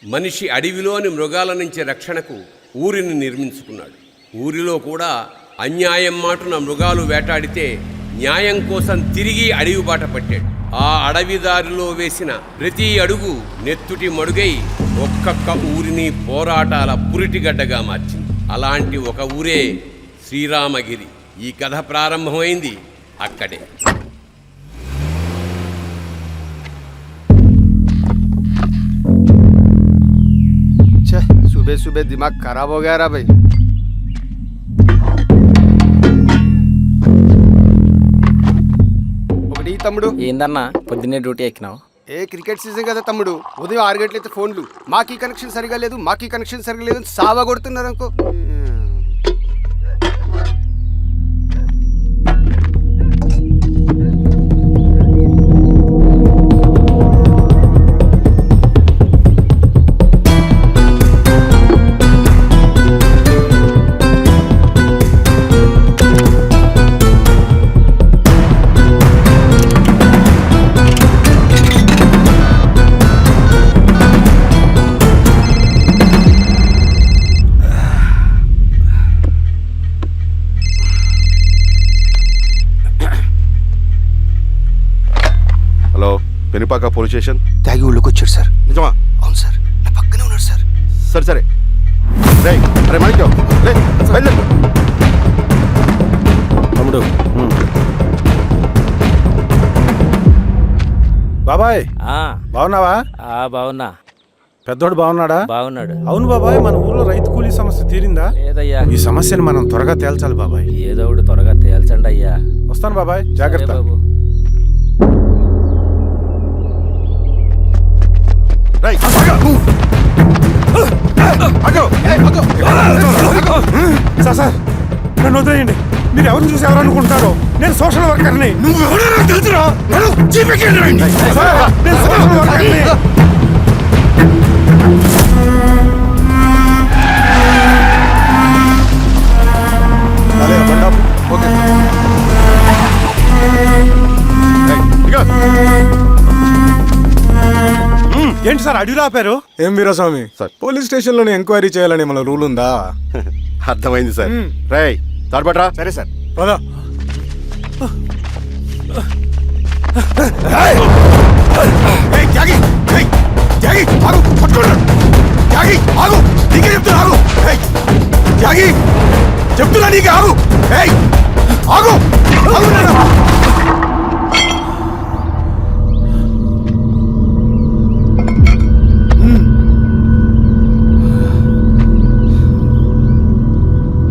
మనిషి అడవిలోని మృగాల నుంచి రక్షణకు ఊరిని నిర్మించుకున్నాడు. ఊరిలో కూడా అన్యాయం మాటున మృగాలు వేటాడితే న్యాయం కోసం తిరిగి అడవి బాట పట్టాడు. ఆ అడవిదారిలో వేసిన ప్రతి అడుగు నెత్తుటి మడుగై ఒక్కొక్క ఊరిని పోరాటాల పురిటిగడ్డగా మార్చింది. అలాంటి ఒక ఊరే శ్రీరామగిరి. ఈ కథ ప్రారంభమైంది అక్కడే. सुबह सुबह दिमाग खराब हो गया रा भाई. ఒకటి తమ్ముడు, ఏందన్నా పొద్దున్నే డ్యూటీ ఎక్కినావు? క్రికెట్ సీజన్ కదా తమ్ముడు. ఉదయం 6 గంటలైతే ఫోన్లు మాకీ కనెక్షన్ సరిగా లేదు, మాకీ కనెక్షన్ సరిగా లేదు సావా కొడుతున్నారు అనుకో. Penupaka police station. తాగి ఊళ్ళోకి వచ్చాడు సార్. నిజమా? అవును సార్, నా పక్కనే ఉన్నాడు సార్. సరే సరే అరే మాణిక్యం తమ్ముడు. బాబాయ్ బాగున్నావా? బాగున్నా. పెద్దోడు బాగున్నాడా? బాగున్నాడు. అవును బాబాయ్, మన ఊర్లో రైతు కూలీ సమస్య తీరిందా? లేదయ్యా. ఈ సమస్యను మనం త్వరగా తేల్చాలి బాబాయ్. ఏదో ఒకటి త్వరగా తేల్చండి అయ్యా. వస్తాను బాబాయ్, జాగ్రత్త. బాబు. సార్ నన్ను వదిలేయండి. మీరు ఎవరు చూసి ఎవరు అనుకుంటారో, నేను సోషల్ వర్కర్ని. నువ్వు ఎవరైనా తెలుసురా? నేను సోషల్ వర్కర్ని. ఏంటి సార్ అడిగిలో ఆపారు? ఏం వీరస్వామి సార్, పోలీస్ స్టేషన్ లోనే ఎంక్వైరీ చేయాలని మన రూల్ ఉందా? అర్థమైంది సార్. రేయ్ తాడ్పట్రా. సరే సార్, పద. చెప్తున్నా నీకు ఆగు. ఆగు.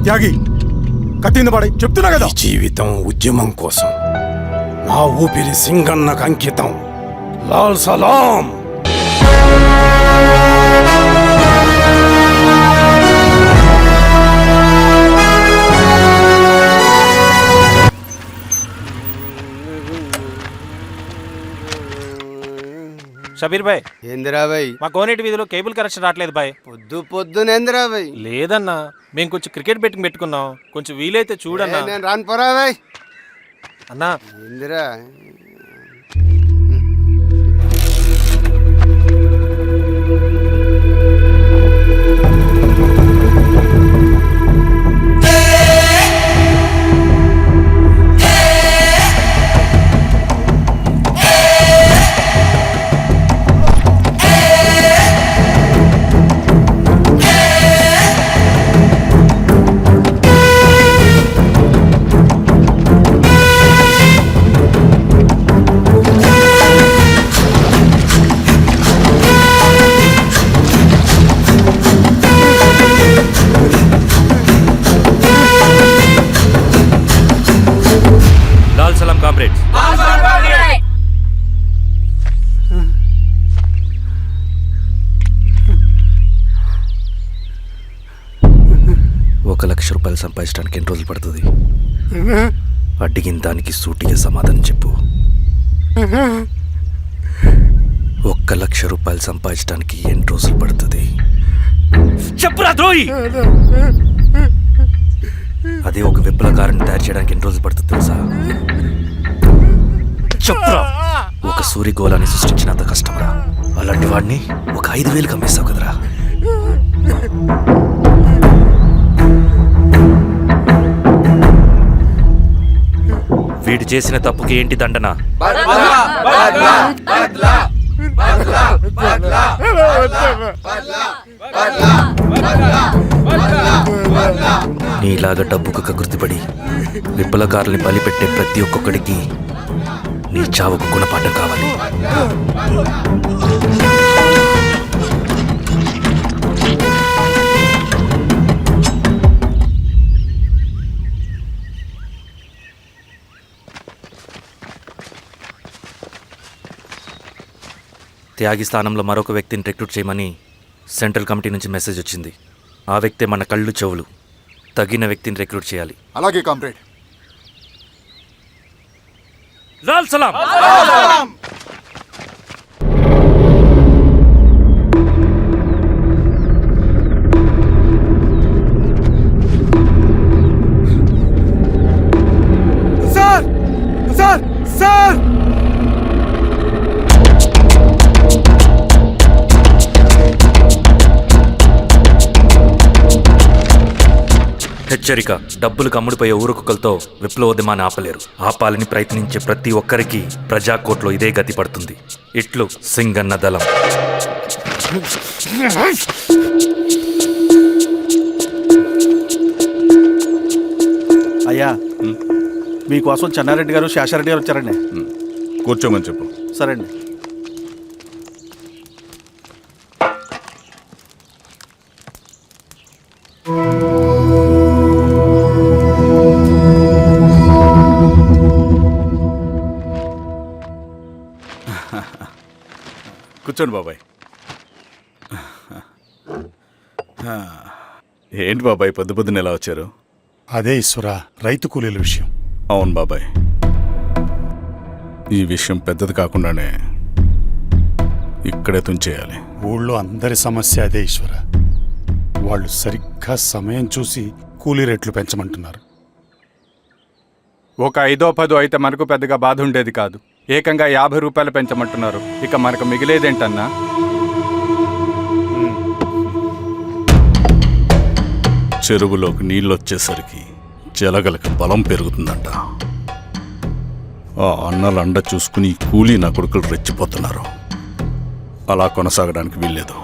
త్యాగి కట్టింది పడే చెప్తున్నా కదా. జీవితం ఉద్యమం కోసం, నా ఊపిరి సింగన్నకు అంకితం. లాల్ సలాం. షబీర్ భాయ్, ఏందిరా భాయ్? మా కోనేటి వీధిలో కేబుల్ కనెక్షన్ రావట్లేదు భాయ్. పొద్దునేందిరా భాయ్? లేదన్నా, మేము కొంచెం క్రికెట్ బెట్టింగ్ పెట్టుకున్నాం, కొంచెం వీలైతే చూడన్నా. నేను రాను పోరా భాయ్. అన్నా ఏందిరా? లాల్ సలాం కామ్రేడ్స్. ₹1,00,000 సంపాదించడానికి ఎన్ని రోజులు పడుతుంది? అడిగిన దానికి సూటిగా సమాధానం చెప్పు. ₹1,00,000 సంపాదించడానికి ఎన్ని రోజులు పడుతుంది? చెప్పురా ద్రోహి. అదే ఒక విప్లవకారుని తయారు చేయడానికి ఎన్ని రోజులు పడుతుంది తెలుసా? చెప్పురా. ఒక సూర్యగోళాన్ని సృష్టించినంత కష్టమరా? అలాంటి వాడిని ఒక 5,000 అమ్మేస్తావు కదరా. వీడు చేసిన తప్పుకి ఏంటి దండన? నీలాగా డబ్బుకు కకృతిపడి విప్లవకారుల్ని బలిపెట్టే ప్రతి ఒక్కొక్కడికి నీ చావుకు గుణపాఠం కావాలి. త్యాగి స్థానంలో మరొక వ్యక్తిని రిక్రూట్ చేయమని సెంట్రల్ కమిటీ నుంచి మెసేజ్ వచ్చింది. ఆ వ్యక్తే మన కళ్ళు చెవులు. తగిన వ్యక్తిని రిక్రూట్ చేయాలి. అలాగే కామ్రేడ్. లాల్ సలాం. సార్ సార్ సార్ హెచ్చరిక: డబ్బులు కమ్ముడిపోయే ఊరుకుక్కలతో విప్లవోద్యమాన్ని ఆపలేరు. ఆపాలని ప్రయత్నించే ప్రతి ఒక్కరికి ప్రజాకోట్లో ఇదే గతి పడుతుంది. ఇట్లు సింగన్న దళం. అయ్యా, మీకోసం చెన్నారెడ్డి గారు శేషారెడ్డి గారు వచ్చారండి. కూర్చోమని చెప్పు. సరే అండి. కూర్చోండి బాబాయ్. ఏంటి బాబాయ్ పొద్దు పొద్దున ఎలా వచ్చారు? అదే ఈశ్వరా, రైతు కూలీల విషయం. అవును బాబాయ్, ఈ విషయం పెద్దది కాకుండానే ఇక్కడే తుంచేయాలి. ఊళ్ళో అందరి సమస్య అదే ఈశ్వర. వాళ్ళు సరిగ్గా సమయం చూసి కూలీ రేట్లు పెంచమంటున్నారు. ఒక 5-10 అయితే మనకు పెద్దగా బాధ ఉండేది కాదు. ఏకంగా 50 రూపాయలు పెంచమంటున్నారు. ఇక మనకు మిగిలేదేంటన్నా? చెరువులోకి నీళ్ళు వచ్చేసరికి జలగలకి బలం పెరుగుతుందంట. ఆ అన్నల అండ చూసుకుని కూలీ నా కొడుకులు రెచ్చిపోతున్నారు. అలా కొనసాగడానికి వీల్లేదు.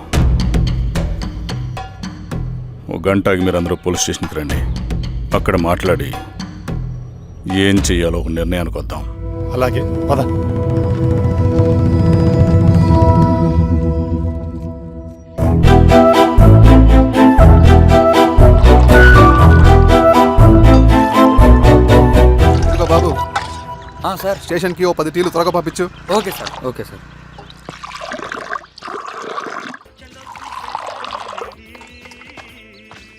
ఒక గంటకి మీరందరూ పోలీస్ స్టేషన్కి రండి. అక్కడ మాట్లాడి ఏం చెయ్యాలో ఒక నిర్ణయానికి వద్దాం. అలాగే పద. బాబు సార్, స్టేషన్కి ఓ 10 టీలు త్వరగా పంపించు. Okay sir. Okay sir.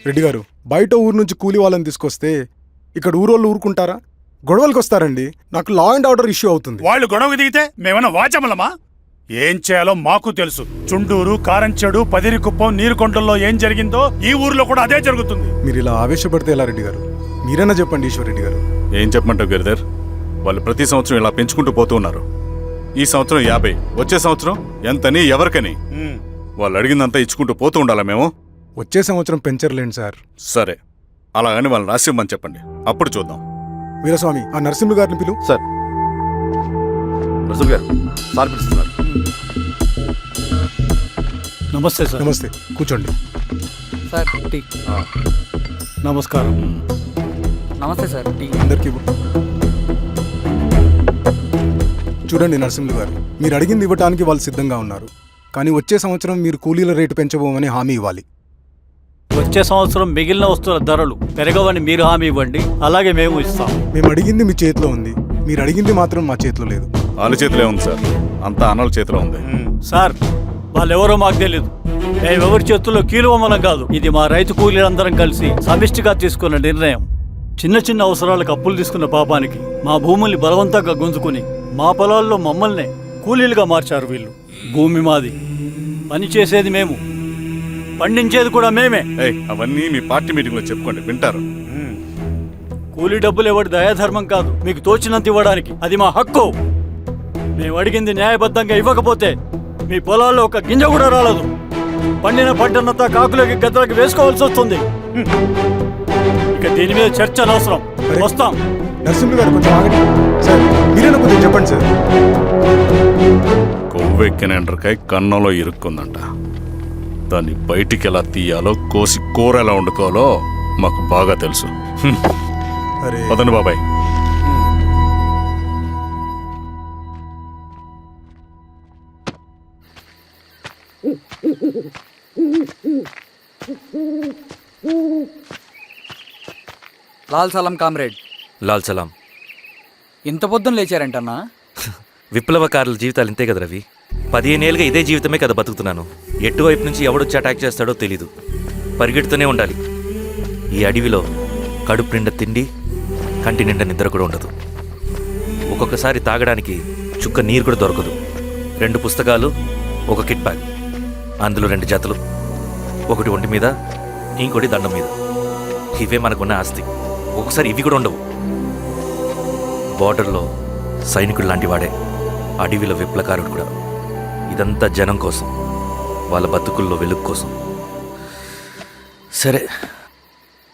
Reddy గారు, బయట ఊరు నుంచి కూలి వాళ్ళని తీసుకొస్తే ఇక్కడ ఊరోళ్ళు ఊరుకుంటారా? గొడవలకు వస్తారండి. నాకు లా అండ్ ఆర్డర్ ఇష్యూ అవుతుంది. వాళ్ళు గొడవకు దిగితే మేమన్నా వాచమలమా? ఏం చేయాలో మాకు తెలుసు. చుండూరు, కారంచెడు, పదిరికుప్పం, నీరుకొండల్లో ఏం జరిగిందో ఈ ఊర్లో కూడా అదే జరుగుతుంది. మీరు ఇలా ఆవేశపడితే ఎలా రెడ్డి గారు? మీరైనా చెప్పండి ఈశ్వర్ రెడ్డి గారు. ఏం చెప్పమంటావు గిరిధర్? వాళ్ళు ప్రతి సంవత్సరం ఇలా పెంచుకుంటూ పోతూ ఉన్నారు. ఈ సంవత్సరం 50, వచ్చే సంవత్సరం ఎంతని ఎవరికని వాళ్ళు అడిగిందంతా ఇచ్చుకుంటూ పోతూ ఉండాలా మేము? వచ్చే సంవత్సరం పెంచర్లేండి సార్. సరే, అలాగని వాళ్ళని రాసిమ్మని చెప్పండి, అప్పుడు చూద్దాం. వీరస్వామి, ఆ నరసింహులు గారిని పిలు. సార్, నరసింహ గారు సార్ పిలుస్తున్నారు. నమస్తే సార్. నమస్తే, కూర్చోండి. Sir tea. నమస్కారం. నమస్తే సార్. టీ అందరికీ ఇవ్వు. చూడండి నరసింహులు గారు, మీరు అడిగింది ఇవ్వటానికి వాళ్ళు సిద్ధంగా ఉన్నారు. కానీ వచ్చే సంవత్సరం మీరు కూలీల రేటు పెంచబోమని హామీ ఇవ్వాలి. వచ్చే సంవత్సరం మిగిలిన వస్తువుల ధరలు పెరగవని మీరు హామీ ఇవ్వండి, అలాగే మేము ఇస్తాం. మేము అడిగింది మీ చేతిలో ఉంది, మీరు అడిగింది మాత్రం మా చేతిలో లేదు. వాళ్ళ చేతిలో ఉంది సార్, అంతా అన్నల చేతిలో ఉంది. సార్, వాళ్ళెవరో మాకు తెలియదు. మేమెవరి చేతుల్లో కీలువమనం కాదు. ఇది మా రైతు కూలీలందరం కలిసి సమిష్టిగా తీసుకున్న నిర్ణయం. చిన్న చిన్న అవసరాలకు అప్పులు తీసుకున్న పాపానికి మా భూముల్ని బలవంతంగా గుంజుకుని మా పొలాల్లో మమ్మల్నే కూలీలుగా మార్చారు వీళ్ళు. భూమి మాది, పని చేసేది మేము, పండించేది కూడా మేమే. అవన్నీ మీ పార్టీ మీటింగ్ లో చెప్పుకోండి, వింటారు. కూలీ డబ్బులు ఎవరి దయాధర్మం కాదు, మీకు తోచినంత ఇవ్వడానికి అది మా హక్కు. మేము అడిగింది న్యాయబద్ధంగా ఇవ్వకపోతే మీ పొలాల్లో ఒక గింజ కూడా రాలేదు. పండిన పంటనంతా కాకులకి గద్దలకి వేసుకోవాల్సి వస్తుంది. ఇక దీని మీద చర్చ అనవసరం. వస్తాం. నరసింహులు గారు కొంచెం ఆగండి సార్. మీరైనా కొంచెం చెప్పండి సార్. కొవ్వెక్కిన ఎండ్రకాయ కన్నంలో ఇరుక్కుందంట. దాన్ని బయటికి ఎలా తీయాలో, కోసి కూర ఎలా వండుకోవాలో మాకు బాగా తెలుసు. అరే పదండి బాబాయ్. లాల్ సలాం కామ్రేడ్. లాల్ సలాం. ఇంత పొద్దున లేచారంటన్నా? విప్లవకారుల జీవితాలు ఇంతే కదా రవి. 15 ఏళ్ళుగా ఇదే జీవితమే కదా బతుకుతున్నాను. ఎటువైపు నుంచి ఎవడొచ్చి అటాక్ చేస్తాడో తెలీదు. పరిగెడుతూనే ఉండాలి. ఈ అడవిలో కడుపు నిండా తిండి, కంటి నిండా నిద్ర కూడా ఉండదు. ఒక్కొక్కసారి తాగడానికి చుక్క నీరు కూడా దొరకదు. 2 పుస్తకాలు, ఒక కిట్ బ్యాగ్, అందులో 2 జతలు, ఒకటి ఒంటి మీద, ఇంకోటి దండం మీద. ఇవే మనకున్న ఆస్తి. ఒక్కొక్కసారి ఇవి కూడా ఉండవు. బార్డర్లో సైనికుడు లాంటి వాడే, అడవిలో విప్లవకారుడు కూడా. ఇదంతా జనం కోసం, వాళ్ళ బతుకుల్లో వెలుగు కోసం. సరే,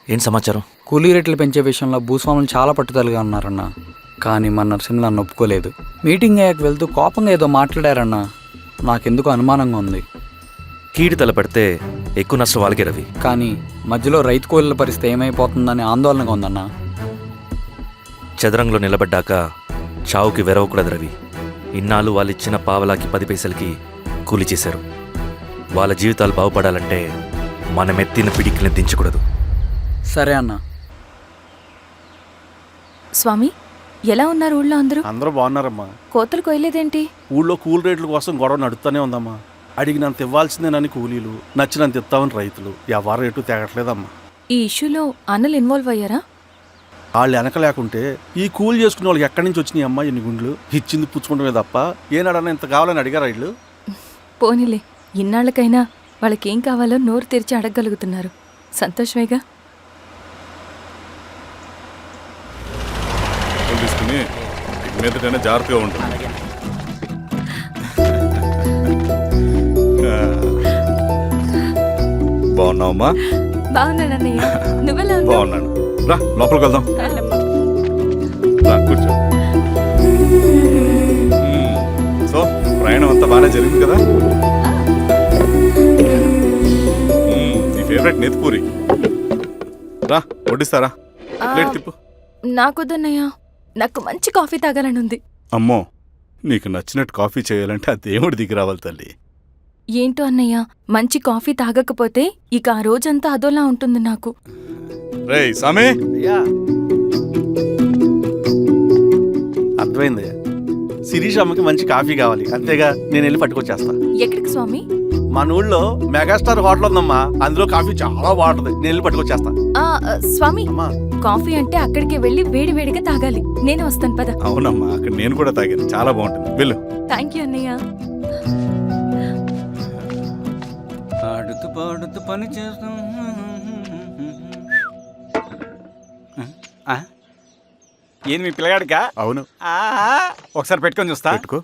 ఏం సమాచారం? కూలీ రేట్లు పెంచే విషయంలో భూస్వాములు చాలా పట్టుదలగా ఉన్నారన్న. కానీ మన నరసింహులు నన్ను ఒప్పుకోలేదు. మీటింగ్ అయ్యాక వెళ్తూ కోపంగా ఏదో మాట్లాడారన్న. నాకెందుకు అనుమానంగా ఉంది. కీడు తలపెడితే ఎక్కువ నష్టం వాళ్ళకే రవి. కానీ మధ్యలో రైతు కూలీల పరిస్థితి ఏమైపోతుందని ఆందోళనగా ఉందన్న. చదరంగంలో నిలబడ్డాక చావుకి వెరవకూడదు రవి. ఇన్నాళ్ళు వాళ్ళు ఇచ్చిన పావలాకి 10 పైసలకి కూలి చేశారు. వాళ్ళ జీవితాలు బాగుపడాలంటే మనం ఎత్తిన పిడికిని దించకూడదు. సరే అన్న. స్వామి, ఎలా ఉన్నారు ఊళ్ళో అందరూ? అందరూ బాగున్నారమ్మా. కోతలు కొయ్యలేదేంటి? ఊళ్ళో కూలి రేట్ల కోసం గొడవ నడుస్తూనే ఉందమ్మా. అడిగినంత ఇవ్వాల్సిందేనని కూలీలు, నచ్చినంత ఇస్తామని రైతులు. ఎవరు రేటు తేగట్లేదమ్మా. ఈ ఇష్యూలో అన్నలు ఇన్వాల్వ్ అయ్యారా? వాళ్ళు వెనక లేకుంటే ఈ కూలి చేసుకునే వాళ్ళకి ఎక్కడి నుంచి వచ్చినాయి అమ్మా ఎన్ని గుండ్లు? ఇచ్చింది పుచ్చుకుంటమే తప్ప ఏనాడన్నా ఇంత కావాలని అడిగారు వీళ్ళు. పోనీలే, ఇన్నాళ్ళకైనా వాళ్ళకేం కావాలో నోరు తెరిచి అడగగలుగుతున్నారు. సంతోషమేగా. తీసుకుని మీదటైనా జాగ్రత్తగా ఉంటుంది. బాగున్నావమ్మా? బాగున్నానన్నయ్య, నువ్వెలా ఉన్నావు? బాగున్నాను. రా లోపలికి వెళ్దాం. రా కూర్చో. సో ప్రయాణం అంతా బాగానే జరిగింది కదా? నీ ఫేవరెట్ నెత్తిపూరి. రా వడ్డిస్తారా? ప్లేట్ తిప్పు. నాకొద్దన్నయ్య, నాకు మంచి కాఫీ తాగాలని ఉంది. అమ్మో, నీకు నచ్చినట్టు కాఫీ చేయాలంటే ఆ దేవుడి దిగి రావాలి తల్లి. ఏంటో అన్నయ్య, మంచి కాఫీ తాగకపోతే ఇక ఆ రోజంతా అదోలా ఉంటుంది నాకు. రేయ్ సామే, అయ్యా అర్థమైంది. శిరీష్ అమ్మకి మంచి కాఫీ కావాలి, అంతేగా. నేను వెళ్ళి పట్టుకొచ్చేస్తా. ఎక్కడికి స్వామి? మన ఊళ్ళో మెగాస్టార్ హోటల్ ఉందమ్మా, అందులో కాఫీ చాలా బాగుంటుంది. నేను వెళ్ళి పట్టుకొచ్చేస్తా. స్వామి, అమ్మా కాఫీ అంటే అక్కడికి వెళ్ళి వేడి వేడిగా తాగాలి. నేను వస్తాను పద. అవునమ్మా, అక్కడ నేను కూడా తాగాను, చాలా బాగుంటుంది. వెళ్ళు. థ్యాంక్ యూ అన్నయ్య. ఆడుతూ పాడుతూ పని చేస్తాం. ఏంది మీ పిల్లగాడికా? అవును. ఒకసారి పెట్టుకొని చూస్తా. పెట్టుకో.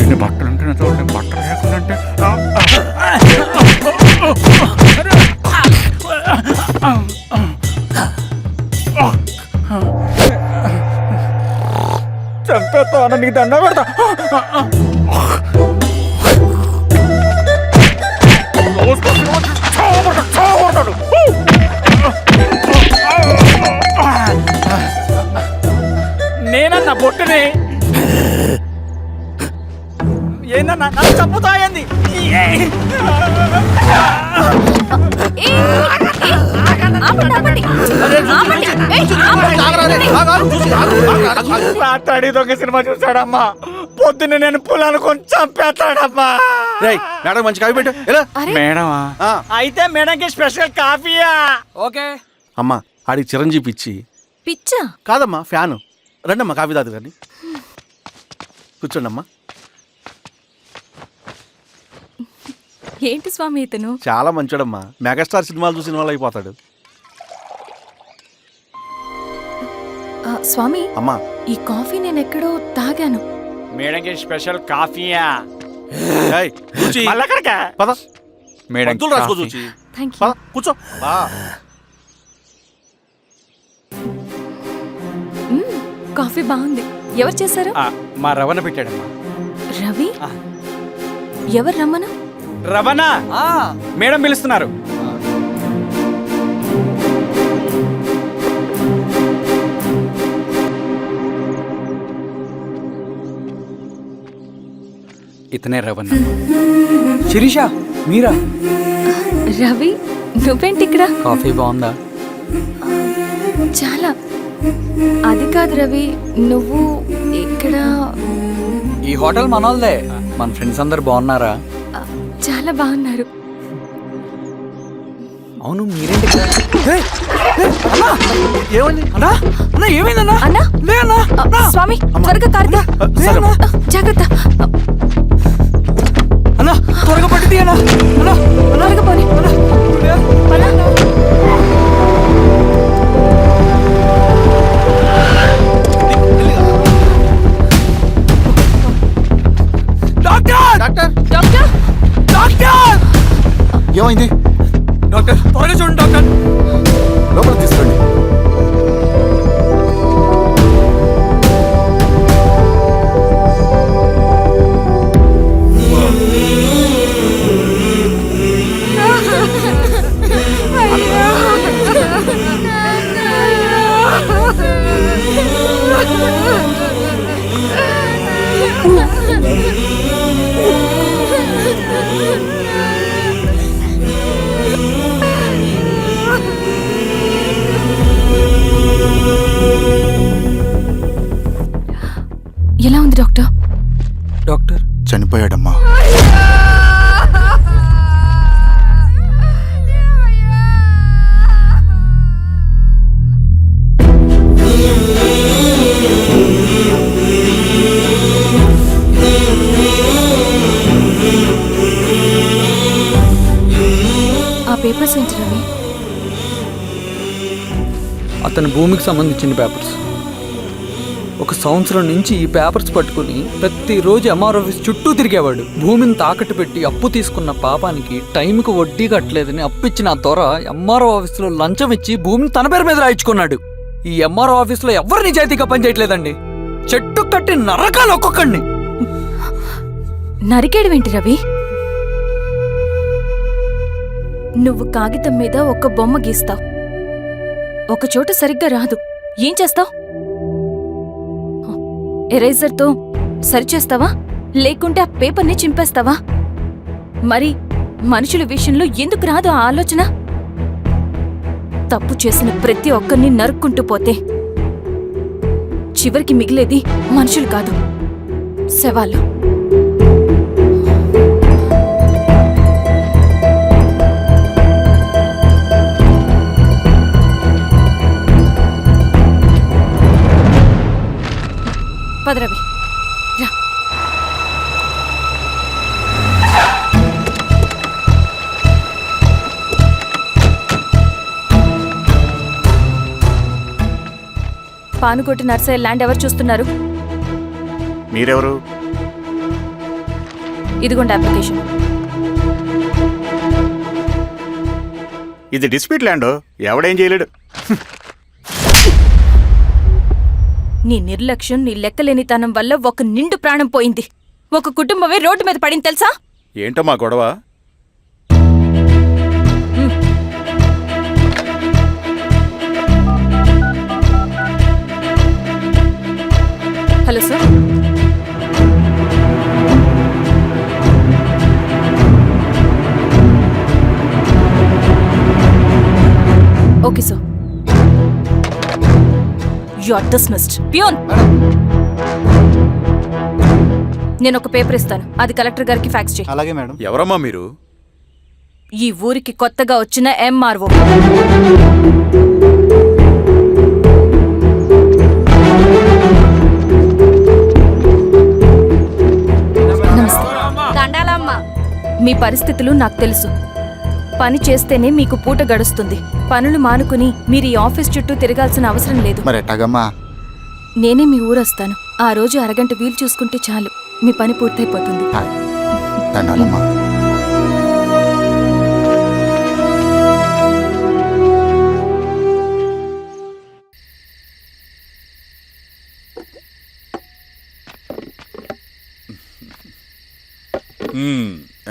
ఇన్ని బట్టలు ఉంటే చూడండి, బట్టలు లేకుండా చంపేస్తా. నీకు దండ పెడతా. నేనన్నా బొట్టుని ఏందన్నా నన్ను చంపుతాయంది. రాత్రి దొంగ సినిమా చూసాడమ్మా. పొద్దున్న నేను పొలాలు కొంచెం చంపేస్తాడమ్మా. రేయ్ మేడం మంచి కాఫీ పెట్టు. ఎలా మేడమా? అయితే మేడంకి స్పెషల్ కాఫీయా? ఓకే. అమ్మా ఆడికి చిరంజీవి ఇచ్చి. పిచ్చా? కాదమ్మా ఫ్యాను. రండమ్మా కాఫీ తాదు కానీ. కూర్చోండి అమ్మా. ఏంటి స్వామి ఇతను? చాలా మంచోడమ్మా, మెగాస్టార్ సినిమాలు చూసిన వాళ్ళు అయిపోతాడు. స్వామి, అమ్మా ఈ కాఫీ నేను ఎక్కడో తాగాను. మేడంకి స్పెషల్ కాఫీయా? ఏయ్, కూర్చో. మళ్ళక్కడికా? పద మేడం మందులు రాసుకో చూచి. Thank you. పద కూర్చో. కాఫీ బాగుంది. ఎవరు చేశారు? మా రవణ పెట్టాడమ్మా. రవి? ఎవరు రమ్మను? రవణ మేడం పిలుస్తున్నారు. ఇతనే రవణ. శిరీష మీరా? రవి, నువ్వేంటి ఇక్కడ? కాఫీ బాగుందా? చాలా. అది కాదు రవి, నువ్వు ఇక్కడ. ఈ హోటల్ మనోల్దే. మన ఫ్రెండ్స్ అందరు బాగున్నారా? చాలా బాగున్నారు. అవును, మీరేంటి ఇక్కడ? ఏమైంది అన్నా? అన్నా ఏమైందన్నా? అన్నా? లే అన్నా. స్వామి, త్వరగా కారుదా. జాగ్రత్త. అన్నా త్వరగా పట్టిది అన్నా. అన్నా త్వరగా పోనీ. అన్నా. డాక్టర్ డాక్టర్ డాక్టర్, డాక్టర్ ఏమైంది? డాక్టర్ త్వరగా చూడండి డాక్టర్. లోపల తీసుకోండి. ఎలా ఉంది డాక్టర్? డాక్టర్ చనిపోయాడమ్మా. ఆ పేపర్స్ ఏంటి రవి? అతని భూమికి సంబంధించిన పేపర్స్. ఒక సంవత్సరం నుంచి ఈ పేపర్స్ పట్టుకుని ప్రతిరోజు ఎంఆర్ ఆఫీస్ చుట్టూ తిరిగేవాడు. భూమిని తాకట్టు పెట్టి అప్పు తీసుకున్న పాపానికి టైంకి వడ్డీ కట్టలేదని అప్పిచ్చిన ఆ దొర ఎంఆర్ఓ ఆఫీస్లో లంచం ఇచ్చి భూమిని తన పేరు మీద రాయించుకున్నాడు. ఈ ఎంఆర్ఓ ఆఫీస్లో ఎవరు నిజాయితీగా పనిచేయట్లేదండి. చెట్టు కట్టి నరకాలు ఒక్కొక్కడిని. నరికేయడమేంటి రవి? నువ్వు కాగితం మీద ఒక బొమ్మ గీస్తావు, ఒక చోట సరిగ్గా రాదు, ఏం చేస్తావు? ఎరేజర్తో సరిచేస్తావా, లేకుంటే ఆ పేపర్ని చింపేస్తావా? మరి మనుషుల విషయంలో ఎందుకు రాదు ఆ ఆలోచన? తప్పు చేసిన ప్రతి ఒక్కరిని నరుక్కుంటూ పోతే చివరికి మిగిలేది మనుషులు కాదు, శవాలు. పదరవి రా. పానుకోటి నర్సయ్య ల్యాండ్ ఎవరు చూస్తున్నారు? మీరెవరు? ఇదిగోండి అప్లికేషన్. ఇది డిస్ప్యూట్ ల్యాండ్, ఎవడేం చేయలేడు. నీ నిర్లక్ష్యం, నీ లెక్కలేనితనం వల్ల ఒక నిండు ప్రాణం పోయింది. ఒక కుటుంబమే రోడ్డు మీద పడింది తెలుసా? ఏంటో మా గొడవ? Hello sir. Okay sir. You are dismissed. Peon, నేను ఒక పేపర్ ఇస్తాను, అది కలెక్టర్ గారికి ఫ్యాక్స్ చేయి. అలాగే మేడం. ఎవరమ్మా మీరు? ఈ ఊరికి కొత్తగా వచ్చిన ఎంఆర్ఓ. నమస్తే. దండాలమ్మ. మీ పరిస్థితులు నాకు తెలుసు. పని చేస్తేనే మీకు పూట గడుస్తుంది. పనులు మానుకుని మీరు ఈ ఆఫీస్ చుట్టూ తిరగాల్సిన అవసరం లేదు. మరి ఎట్టాగమ్మా? నేనే మీ ఊరొస్తాను. ఆ రోజు అరగంట వీలు చూసుకుంటే చాలు, మీ పని పూర్తయిపోతుంది. దండాలమ్మా.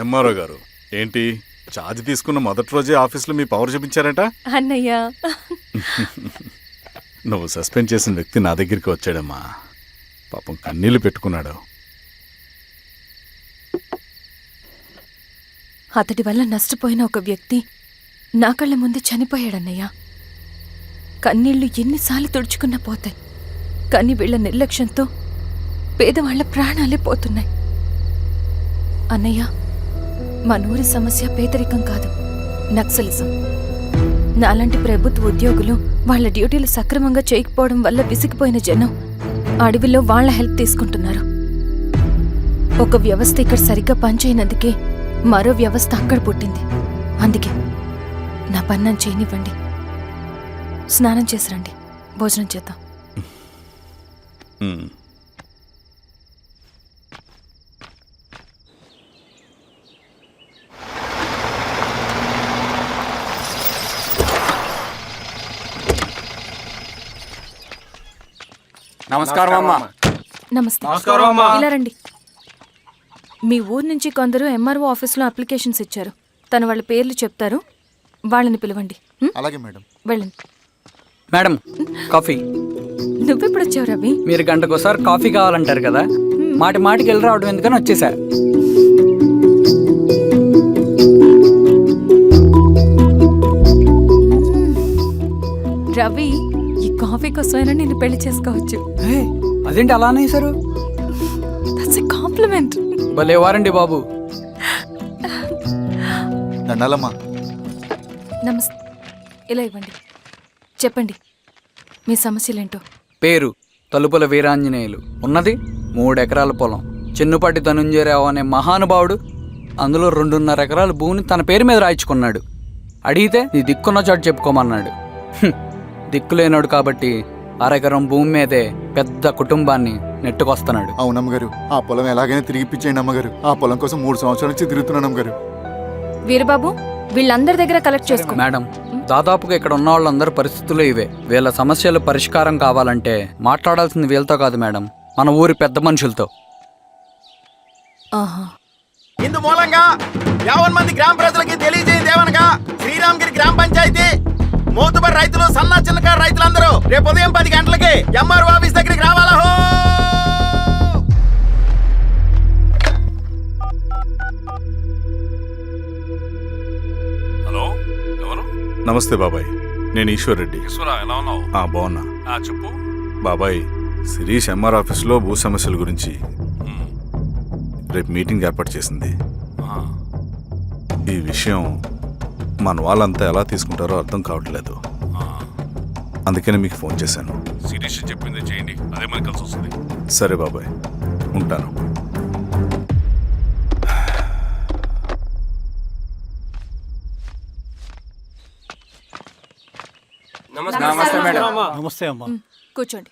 ఎంఆర్ఓ గారు ఏంటి ఛార్జ్ తీసుకున్న మొదటి రోజే ఆఫీస్లో మీ పవర్ చూపించారట? అన్నయ్య, నువ్వు సస్పెండ్ చేసిన వ్యక్తి నా దగ్గరికి వచ్చాడమ్మా. పాపం కన్నీళ్లు పెట్టుకున్నాడు. అతడి వల్ల నష్టపోయిన ఒక వ్యక్తి నా కళ్ళ ముందే చనిపోయాడన్నయ్య. కన్నీళ్లు ఎన్నిసార్లు తుడుచుకున్నా పోతాయి, కానీ వీళ్ళ నిర్లక్ష్యంతో పేదవాళ్ల ప్రాణాలే పోతున్నాయి. అన్నయ్య, మా నూరి సమస్య పేదరికం కాదు, నక్సలిజం. నాలాంటి ప్రభుత్వ ఉద్యోగులు వాళ్ల డ్యూటీలు సక్రమంగా చేయకపోవడం వల్ల విసిగిపోయిన జనం అడవిలో వాళ్ల హెల్ప్ తీసుకుంటున్నారు. ఒక వ్యవస్థ ఇక్కడ సరిగ్గా పనిచేయనందుకే మరో వ్యవస్థ అక్కడ పుట్టింది. అందుకే నా పన్నం చేయనివ్వండి. స్నానం చేసి రండి, భోజనం చేద్దాం. నమస్కారం అమ్మా. నమస్తే. ఇలా రండి. మీ ఊరు నుంచి కొందరు ఎంఆర్ఓ ఆఫీస్లో అప్లికేషన్స్ ఇచ్చారు. తను వాళ్ళ పేర్లు చెప్తారు, వాళ్ళని పిలవండి. అలాగే మేడం. వెళ్ళండి. Madam, coffee. నువ్వెప్పుడు వచ్చావు రవి? మీరు గంటకోసారి కాఫీ కావాలంటారు కదా, మాటి మాటికి వెళ్ళి రావడం ఎందుకని వచ్చేసా. రవి, ఈ కాఫీ కోసమైనా నేను పెళ్లి చేసుకోవచ్చు. అదేంటి అలా అనేసారు? That's a compliment. భలే వారండి బాబు. దండాలమ్మా. నమస్తే. ఇలా ఇవ్వండి. చెప్పండి, మీ సమస్యలేంటో. పేరు తలుపుల వీరాంజనేయులు. ఉన్నది 3 ఎకరాల పొలం. చెన్నుపాటి ధనుంజయరావు అనే మహానుభావుడు అందులో 2.5 ఎకరాల భూమిని తన పేరు మీద రాయించుకున్నాడు. అడిగితే నీ దిక్కున్న చోటు చెప్పుకోమన్నాడు. దిక్కులేనాడు కాబట్టి 1 ఎకరం భూమి మీదే పెద్ద కుటుంబాన్ని నెట్టుకొస్తున్నాడు. అవునమ్మగారు, ఆ పొలం ఎలాగైనా తిరిగి ఇప్పించేయండి అమ్మగారు. ఆ పొలం కోసం 3 సంవత్సరాల నుంచి తిరుగుతున్నాను అమ్మగారు. వీరబాబు, వీళ్ళందరి దగ్గర కలెక్ట్ చేసుకో. మేడం, దాదాపుగా ఇక్కడ ఉన్న వాళ్ళందరి పరిస్థితులు ఇవే. వీళ్ళ సమస్యలు పరిష్కారం కావాలంటే మాట్లాడాల్సింది వీళ్ళతో కాదు మేడం, మన ఊరి పెద్ద మనుషులతో. ఇందు మూలంగా 50 మంది గ్రామ ప్రజలకి తెలియజేయదేవనగా శ్రీరామగిరి గ్రామ పంచాయతీ మోతుబరి రైతులు, సన్న చిన్నకారు రైతులందరూ రేపు ఉదయం 10 గంటలకి ఎంఆర్ఓ ఆఫీస్ దగ్గరికి రావాలా. హలో, ఎవరు? నమస్తే బాబాయ్, నేను ఈశ్వర్ రెడ్డి. ఎలా ఉన్నావు? బాగున్నా. చెప్పు బాబాయ్. శిరీష్ ఎంఆర్ ఆఫీస్లో భూ సమస్యల గురించి రేపు మీటింగ్ ఏర్పాటు చేసింది. ఈ విషయం మన వాళ్ళంతా ఎలా తీసుకుంటారో అర్థం కావట్లేదు. అందుకనే మీకు ఫోన్ చేశాను. శిరీష్ చెప్పింది చేయండి, అదే మనకు కలిసి వస్తుంది. సరే బాబాయ్, ఉంటాను. నమస్తే మేడం. నమస్తే అమ్మా. కూర్చోండి.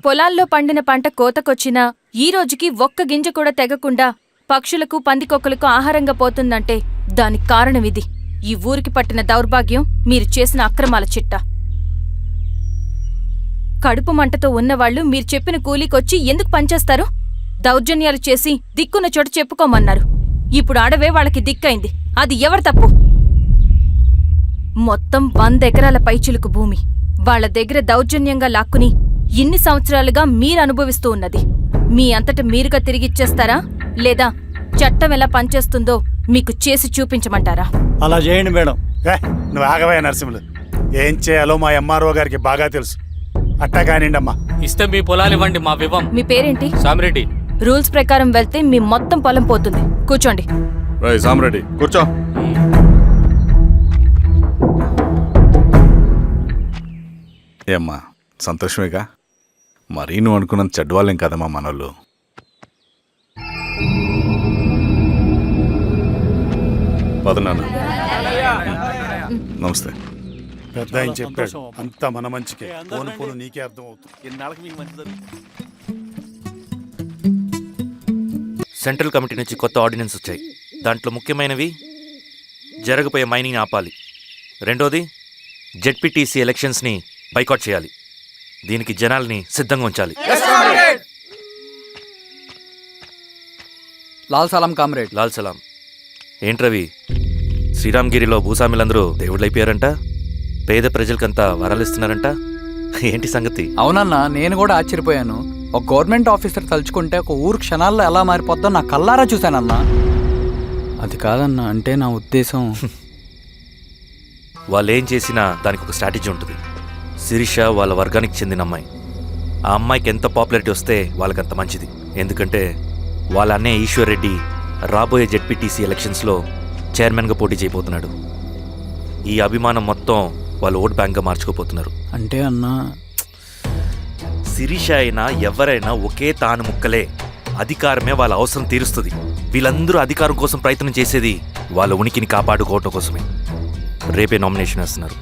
పొలాల్లో పండిన పంట కోతకొచ్చినా ఈ రోజుకి ఒక్క గింజ కూడా తెగకుండా పక్షులకు, పందికొక్కలకు ఆహారంగా పోతుందంటే దానికి కారణం ఇది. ఈ ఊరికి పట్టిన దౌర్భాగ్యం మీరు చేసిన అక్రమాల చిట్టా. కడుపు మంటతో ఉన్నవాళ్లు మీరు చెప్పిన కూలీకొచ్చి ఎందుకు పనిచేస్తారు? దౌర్జన్యాలు చేసి దిక్కున్న చోట చెప్పుకోమన్నారు. ఇప్పుడు అడవే వాళ్ళకి దిక్కైంది. అది ఎవరి తప్పు? మొత్తం 100 ఎకరాల పైచిలుకు భూమి వాళ్ల దగ్గర దౌర్జన్యంగా లాక్కుని ఇన్ని సంవత్సరాలుగా మీరు అనుభవిస్తూ ఉన్నది. మీ అంతట మీరుగా తిరిగిచ్చేస్తారా, లేదా చట్టం ఎలా పనిచేస్తుందో మీకు చేసి చూపించమంటారా? అలా చేయండి మేడం. నువ్వు ఆగవే నరసింహులు. ఏం చేయాలో మా ఎంఆర్ఓ గారికి బాగా తెలుసు. అట్టా కానివ్వండి అమ్మా. ఇస్తే మీ పొలాలు ఇవ్వండి, మా వివం. మీ పేరేంటి? సామిరెడ్డి. రూల్స్ ప్రకారం వెళ్తే మీ మొత్తం పొలం పోతుంది. కూర్చోండి. సామిరెడ్డి కూర్చో. ఏమ్మా, సంతోషమేగా? మరీ నువ్వు అనుకున్నంత చెడ్డవాళ్ళేం కదమ్మా మనోళ్ళు. పద నాన్న. నమస్తే. పెద్ద ఆయన చెప్పాడు అంతా మన మంచికే. పోను పోను నీకే అర్థం అవుతుంది. ఎన్నాళ్ళకి మీకు మంచి జరుగుతుంది. సెంట్రల్ కమిటీ నుంచి కొత్త ఆర్డినెన్స్ వచ్చాయి. దాంట్లో ముఖ్యమైనవి జరగబోయే మైనింగ్ ఆపాలి, రెండోది జెడ్పీటీసీ ఎలక్షన్స్ని బైకాట్ చేయాలి, దీనికి జనాల్ని సిద్ధంగా ఉంచాలి. లాల్ సలాం కామ్రేడ్. లాల్ సలాం. ఏంట్రవి, శ్రీరామ్గిరిలో భూస్వాములందరూ దేవుళ్ళైపోయారంట, పేద ప్రజలకంతా వరాలు ఇస్తున్నారంట, ఏంటి సంగతి? అవునన్నా, నేను కూడా ఆశ్చర్యపోయాను. ఒక గవర్నమెంట్ ఆఫీసర్ తలుచుకుంటే ఒక ఊరు క్షణాల్లో ఎలా మారిపోద్దో నా కల్లారా చూశానన్నా. అది కాదన్నా, అంటే నా ఉద్దేశం వాళ్ళు ఏం చేసినా దానికి ఒక స్ట్రాటజీ ఉంటుంది. శిరీష వాళ్ళ వర్గానికి చెందిన అమ్మాయి. ఆ అమ్మాయికి ఎంత పాపులారిటీ వస్తే వాళ్ళకంత మంచిది. ఎందుకంటే వాళ్ళ అన్నయ్య ఈశ్వర్ రెడ్డి రాబోయే జెడ్పీటీసీ ఎలక్షన్స్లో చైర్మన్గా పోటీ చేయబోతున్నాడు. ఈ అభిమానం మొత్తం వాళ్ళు ఓట్ బ్యాంక్గా మార్చుకోపోతున్నారు. అంటే అన్నా, శిరీష అయినా ఎవరైనా ఒకే తాను ముక్కలే. అధికారమే వాళ్ళ అవసరం తీరుస్తుంది. వీళ్ళందరూ అధికారం కోసం ప్రయత్నం చేసేది వాళ్ళ ఉనికిని కాపాడుకోవటం కోసమే. రేపే నామినేషన్ వేస్తున్నారు.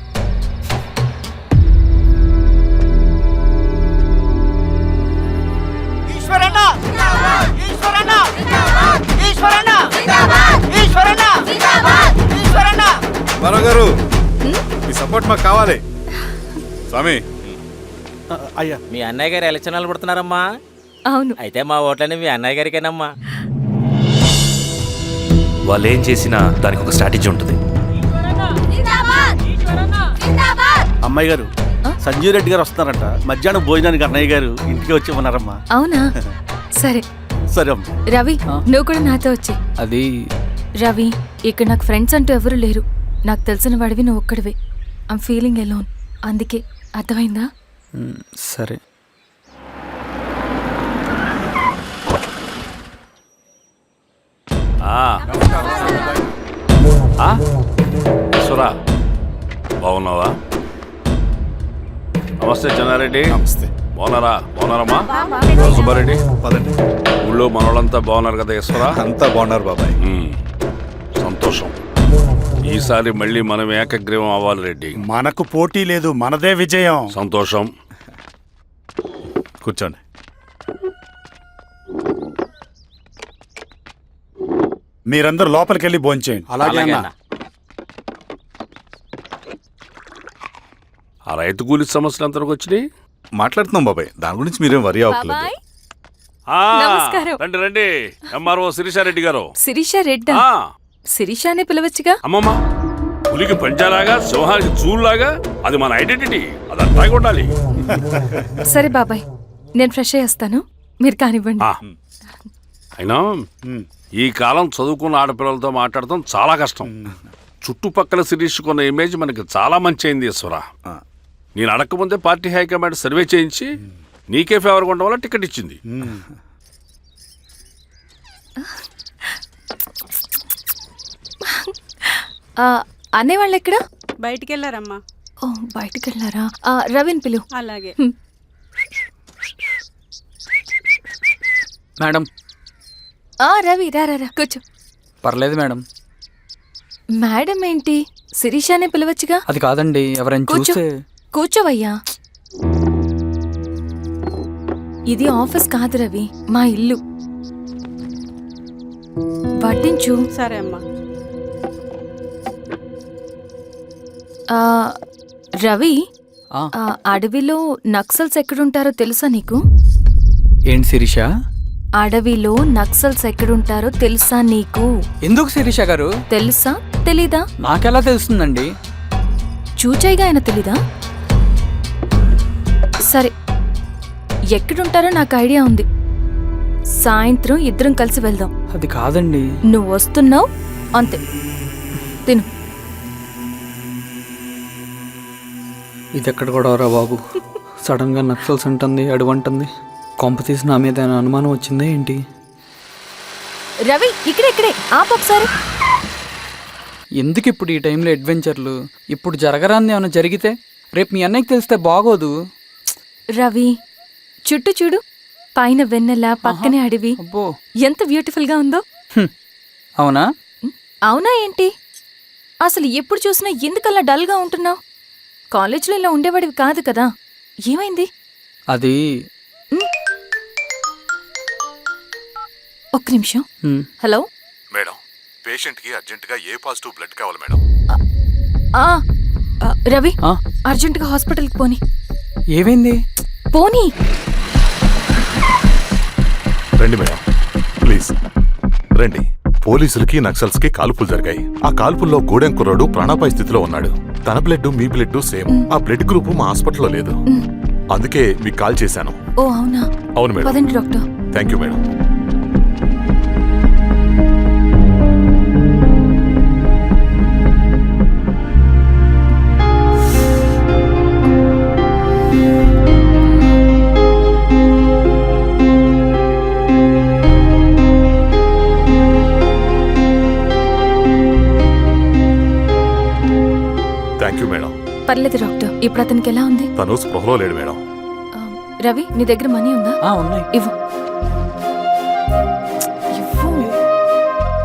గారు మీ సపోర్ట్ మాకు కావాలి. స్వామి, అయ్యా, మీ అన్నయ్య గారు ఎలక్షన్ నిలబడుతున్నారమ్మా. అవును. అయితే మా ఓట్లన్నీ మీ అన్నయ్య గారికేనమ్మా. వాళ్ళు ఏం చేసినా దానికి ఒక స్ట్రాటజీ ఉంటుంది. అమ్మాయి గారు, సంజీవ్ రెడ్డి గారు వస్తున్నారంట. మధ్యాహ్నం భోజనానికి అన్నయ్య గారు ఇంటికి వచ్చి ఉన్నారమ్మా. అవునా? సరే సరే అమ్మ. రవి, నువ్వు కూడా నాతో వచ్చే. అది రవి, ఇక్కడ నాకు ఫ్రెండ్స్ అంటూ ఎవరు లేరు. నాకు తెలిసిన వాడివి నువ్వు ఒక్కడివే. I'm feeling alone. అందుకే, అర్థమైందా? సరే. సురా, బాగున్నావా? నమస్తే చెన్నారెడ్డి. నమస్తే. బాగున్నారమ్మా? సుబ్బారెడ్డి, పదండి. ఊళ్ళో మనోళ్ళంతా బాగున్నారు కదా ఈశ్వరా? అంతా బాగున్నారు బాబాయ్. సంతోషం. ఈసారి మళ్ళీ మనం ఏకగ్రీవం అవ్వాలి రెడ్డి. మనకు పోటీ లేదు, మనదే విజయం. సంతోషం. కూర్చోండి. మీరందరూ లోపలికి వెళ్ళి భోంచేయండి. అలాగే అన్న. ఆ రైతు కూలి సమస్యలు ఎంతవరకు వచ్చినాయి? మాట్లాడుతున్నాం బాబాయ్, దాని గురించి మీరేం వరి అవ్వట్లేదు. బాబాయ్, ఆ, నమస్కారం. రండి రండి. ఎంఆర్ఓ శిరీషారెడ్డి గారు. శిరీష రెడ్డా? ఆ, శిరీష అనే పిలవచ్చుగా. అమ్మమ్మ, పులికి పంచాలాగా సింహానికి చూలాగా అది మన ఐడెంటిటీ. అది అట్లాగే ఉండాలి. సరే బాబాయ్, నేను ఫ్రెష్ అయ్యేస్తాను, మీరు కానివ్వండి. ఆ, అయినా ఈ కాలం చదువుకున్న ఆడపిల్లలతో మాట్లాడటం చాలా కష్టం. చుట్టుపక్కల శిరీషకున్న ఇమేజ్ మనకి చాలా మంచి అయింది ఈశ్వరా. నేను అడగకముందే పార్టీ హైకమాండ్ సర్వే చేయించి నీకే ఫేవర్గా ఉండడం వల్ల టికెట్ ఇచ్చింది. అనేవాళ్ళు ఎక్కడ? బయటికి వెళ్ళారమ్మా. ఓ, బయటికి వెళ్ళారా? రవిని పిలు. అలాగే. మేడం. రవి, రా రా రా, కూర్చో. పర్లేదు మేడం. మేడం ఏంటి? శిరీషానే పిలవచ్చుగా. అది కాదండి, ఎవరైనా కూర్చో. చూస్తే. కూర్చోవయ్యా. ఇది ఆఫీస్ కాదు రవి, మా ఇల్లు. వడ్డించు. సరే అమ్మా. రవి, అడవిలో నక్సల్స్ ఎక్కడుంటారో తెలుసా నీకు? ఏంటి శిరీష? అడవిలో నక్సల్స్ ఎక్కడుంటారో తెలుసా నీకు? ఎందుకు శిరీష గారు? తెలుసా తెలీదా? నాకెలా తెలుస్తుందండి? చూచాయిగా ఆయన తెలీదా? సరే, ఎక్కడుంటారో నాకు ఐడియా ఉంది. సాయంత్రం ఇద్దరం కలిసి వెళ్దాం. అది కాదండి. నువ్వు వస్తున్నావు అంతే, తిను. ఇది ఎక్కడ కూడా రా బాబు. సడన్ గా నక్సల్స్ అంటుంది, అడువంటుంది. కొంప తీసి నా మీద ఏమైనా అనుమానం వచ్చిందే ఏంటి? రవి, ఇక్కడే ఆపొకసారి. ఎందుకు ఇప్పుడు ఈ టైంలో అడ్వెంచర్లు? ఇప్పుడు జరగరాంది ఏమైనా జరిగితే రేపు మీ అన్నయ్యకి తెలిస్తే బాగోదు. రవి, చుట్టూ చూడు. పైన వెన్నెల, పక్కనే అడవి. అబ్బో, ఎంత బ్యూటిఫుల్ గా ఉందో. అవునా? అవునా ఏంటి? అసలు ఎప్పుడు చూసినా ఎందుకలా డల్గా ఉంటున్నావు? కాలేజ్లో ఇలా ఉండేవాడివి కాదు కదా, ఏమైంది? అది ఒక్క నిమిషం. హలో మేడం, పేషెంట్కి అర్జెంటుగా ఏ పాజిటివ్ బ్లడ్ కావాలి మేడం. రవి, అర్జెంటుగా హాస్పిటల్కి పోనీ. ఏమైంది? పోనీ. రండి మేడం, ప్లీజ్ రండి. పోలీసులకి నక్సల్స్కి కాల్పులు జరిగాయి. ఆ కాల్పుల్లో గూడెం కుర్రాడు ప్రాణాపాయ స్థితిలో ఉన్నాడు. తన బ్లడ్ మీ బ్లడ్ సేమ్. ఆ బ్లడ్ గ్రూప్ మా హాస్పిటల్లో లేదు, అందుకే మీకు కాల్ చేశాను. ఓ అవునా? అవును మేడం. పదండి doctor. Thank you madam. Thank you madam. పర్లేదు డాక్టర్. ఇప్పుడు అతనికి ఎలా ఉంది? తను స్పృహలో లేడు మేడం. రవి, నీ దగ్గర మనీ ఉందా? ఉన్నాయి. ఇవ్వు. ఇవ్వు.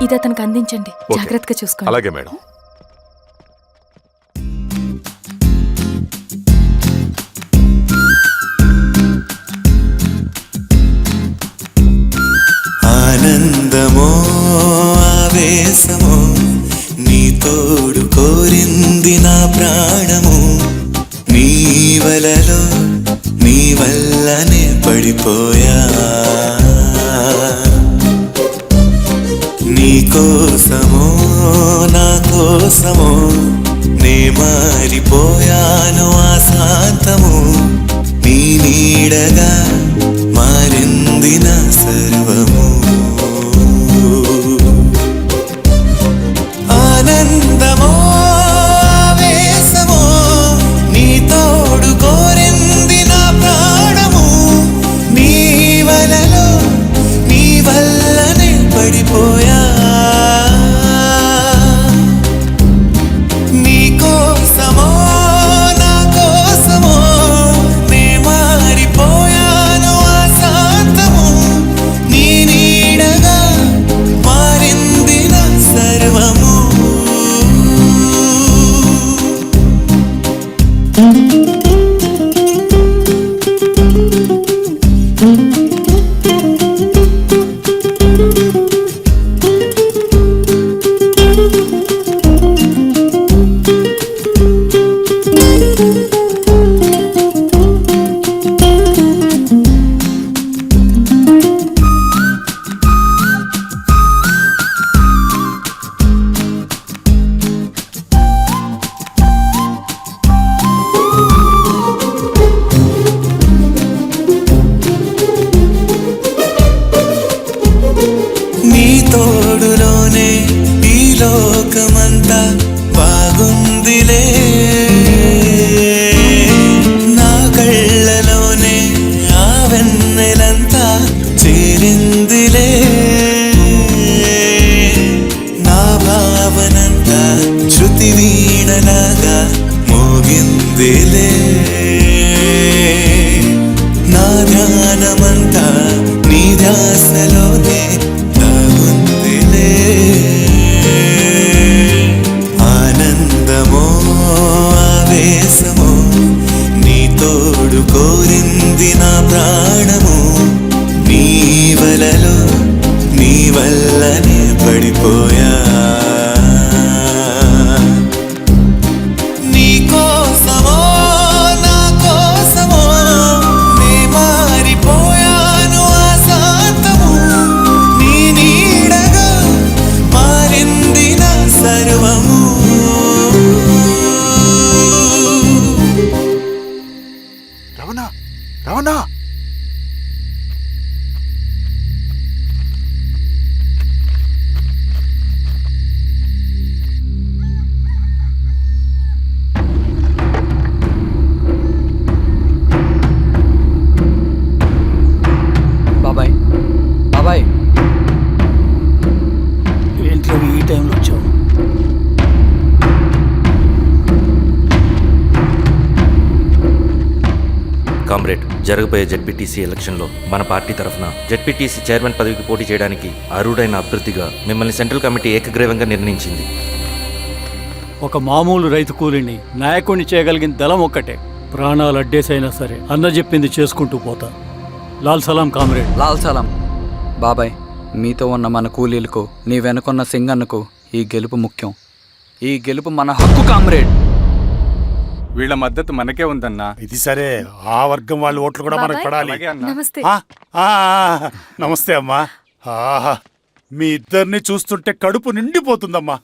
ఇది అతనికి అందించండి, ఓకే. జాగ్రత్తగా చూసుకోండి. అలాగే మేడం. ఆనందమో ఆవేశమో నీ తోడు కోరింది నా ప్రాణము. నీ వలలో నీ వల్లనే పడిపోయా. నీ కోసమో నా కోసమో నే మారిపోయాను ఆశాంతము. నీ నీడగా మారింది నా సర్వము. ఆనందమో ఆవేశమో నీ తోడు కోరింది నా ప్రాణము. నీ వలలో నీ వల్లనే పడిపోయా. నీ కోసమో నా కోసమో నే మారిపోయాను ఆశాంతము. నీ నీడగా మారింది నా సర్వము. నీ తోడులోనే ఈ లోకమంతా బాగుందిలే. నా కళ్ళలోనే ఆ వెన్నెలంతా చేరిందిలే. నా భావనంతా శృతి వీణలాగా మోగిందిలే. నా ధ్యానమంతా నీ ధ్యాసలోనే దాగుందిలే. ఆనందమో ఆవేశమో నీ తోడు కోరింది నా ప్రాణము. నీ వలలో నీ వల్లనే పడిపోయా. నీ కోసమో నా కోసమో నే మారిపోయాను ఆశాంతము. నీ నీడగా మారింది నా సర్వము. రవణ, రవణ, బాబాయ్, బాబాయ్, ఏంట్లో ఈ టైంలో వచ్చావు? కామ్రేడ్, జరగబోయే జెడ్పీటీసీ ఎలక్షన్లో మన పార్టీ తరఫున జెడ్పీటీసీ చైర్మన్ పదవికి పోటీ చేయడానికి అర్హుడైన అభ్యర్థిగా మిమ్మల్ని సెంట్రల్ కమిటీ ఏకగ్రీవంగా నిర్ణయించింది. ఒక మామూలు రైతు కూలిని నాయకుడిని చేయగలిగిన దళం ఒక్కటే. ప్రాణాలు అడ్డేసైనా సరే అన్న చెప్పింది చేసుకుంటూ పోతా. లాల్ సలాం కామ్రేడ్. లాల్ సలాం. బాబాయ్, మీతో ఉన్న మన కూలీలకు, నీ వెనుకున్న సింగన్నకు ఈ గెలుపు ముఖ్యం. ఈ గెలుపు మన హక్కు కామ్రేడ్. వీళ్ళ మద్దతు మనకే ఉందన్నా. ఇది సరే, ఆ వర్గం వాళ్ళ ఓట్లు కూడా మనకు పడాలి. నమస్తే. నమస్తే అమ్మా. ఆహా, మీ ఇద్దరిని చూస్తుంటే కడుపు నిండిపోతుందమ్మా.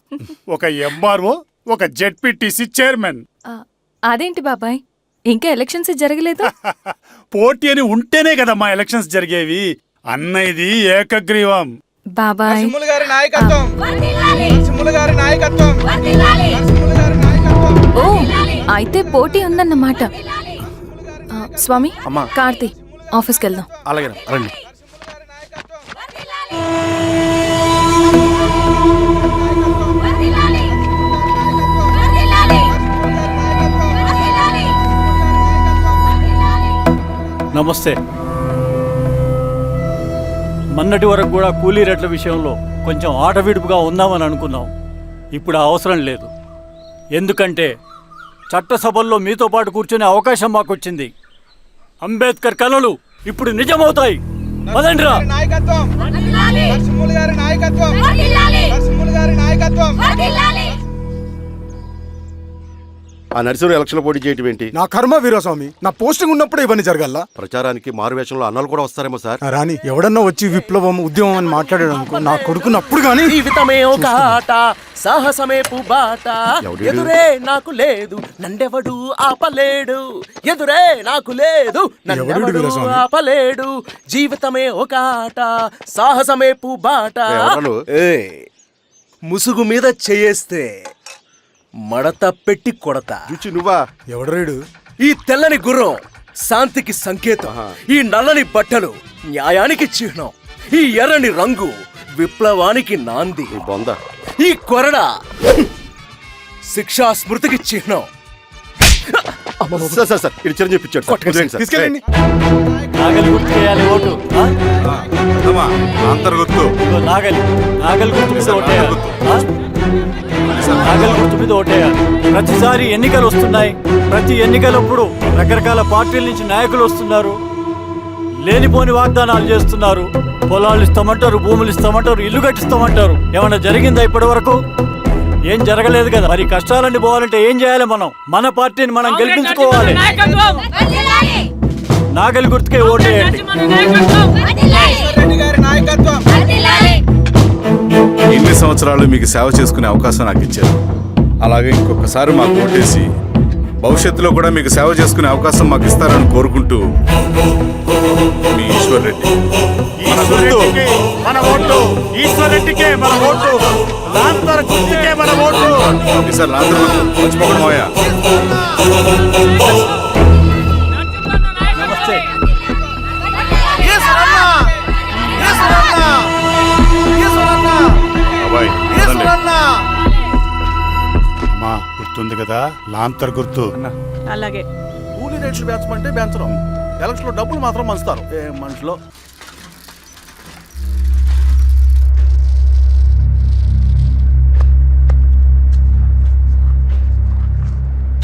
ఒక ఎంఆర్ఓ, ఒక జెడ్పీటీసీ చైర్మన్. అదేంటి బాబాయ్, ఇంకా ఎలక్షన్స్ జరగలేదు? పోటీ అని ఉంటేనే కదమ్మా ఎలక్షన్స్ జరిగేవి. అన్నయ్యది ఏకగ్రీవం. బాబాయ్, ఓ అయితే పోటీ ఉందన్నమాట. స్వామి, కార్తీ, ఆఫీస్కి వెళ్దాం. అలాగే రండి. నమస్తే. మొన్నటి వరకు కూడా కూలీ రేట్ల విషయంలో కొంచెం ఆటవిడుపుగా ఉందామని అనుకున్నాం. ఇప్పుడు ఆ అవసరం లేదు. ఎందుకంటే చట్టసభల్లో మీతో పాటు కూర్చునే అవకాశం మాకు వచ్చింది. అంబేద్కర్ కలలు ఇప్పుడు నిజమవుతాయి. పదండ్రా. ఆ నర్సరీ ఎలక్షన్ పోటీ చేయటం ఏంటి? నా కర్మ వీరస్వామి, నా పోస్టింగ్ ఉన్నప్పుడే ఇవన్నీ జరగాల. ప్రచారానికి మారువేషంలో అన్నలు కూడా వస్తారేమో సార్. రాని ఎవడన్నా వచ్చి విప్లవం, ఉద్యమం అని మాట్లాడాడు అనుకో, నా కొడుకున్నప్పుడు కానీ జీవితమే ఒక ఆట, సాహసమే పుబాట, ఎదురే నాకు లేదు నన్నెవడు ఆపలేడు, ఎదురే నాకు లేదు నన్నెవడు ఆపలేడు, జీవితమే ఒక ఆట, సాహసమే పుబాట. ముసుగు మీద చేయేస్తే మడత పెట్టి కొడతా. నువ్వా? ఎవడరేడు? ఈ తెల్లని గుర్రం శాంతికి సంకేతం, ఈ నల్లని బట్టలు న్యాయానికి చిహ్నం, ఈ ఎర్రని రంగు విప్లవానికి నాంది, ఈ కొరడ శిక్షా స్మృతికి చిహ్నం. చిరంజీవి పిచ్చాడు. తీసుకెళ్ళండి. నాగలి గుర్తు చేయాలి ఓటు. అంతర్గుర్తు నాగలి గుర్తు మీద ఓటేయాలి. నాగలి గుర్తు మీద ఓటేయాలి. ప్రతిసారి ఎన్నికలు వస్తున్నాయి. ప్రతి ఎన్నికలప్పుడు రకరకాల పార్టీల నుంచి నాయకులు వస్తున్నారు. లేనిపోని వాగ్దానాలు చేస్తున్నారు. పొలాలు ఇస్తామంటారు, భూములు ఇస్తామంటారు, ఇల్లు కట్టిస్తామంటారు. ఏమన్నా జరిగిందా ఇప్పటి వరకు? ఏం జరగలేదు కదా. మరి కష్టాలన్నీ పోవాలంటే ఏం చేయాలి? మన పార్టీని మనం గెలిపించుకోవాలి. నాగలి గుర్తుకే ఓటేయండి. ఇన్ని సంవత్సరాలు మీకు సేవ చేసుకునే అవకాశం నాకు ఇచ్చారు. అలాగే ఇంకొకసారి మాకు ఓటేసి భవిష్యత్తులో కూడా మీకు సేవ చేసుకునే అవకాశం మాకు ఇస్తారని కోరుకుంటూ మీ ఈశ్వర్ రెడ్డి. మన ఓటు ఈశ్వర్ రెడ్డికే, మన ఓటు లాంతర్ గుర్తుకే, మన ఓటు. సార్ లాంతర్ మర్చిపోకడం మోయా. నమస్తే. అమ్మా, గుర్తుంది కదా లాంతర్ గుర్తు. అలాగే. కూలీ రేట్లు పెంచమంటే పెంచడం, ఎలక్షన్ లో డబ్బులు మాత్రం మంచుతారు. ఏ మనుషులో.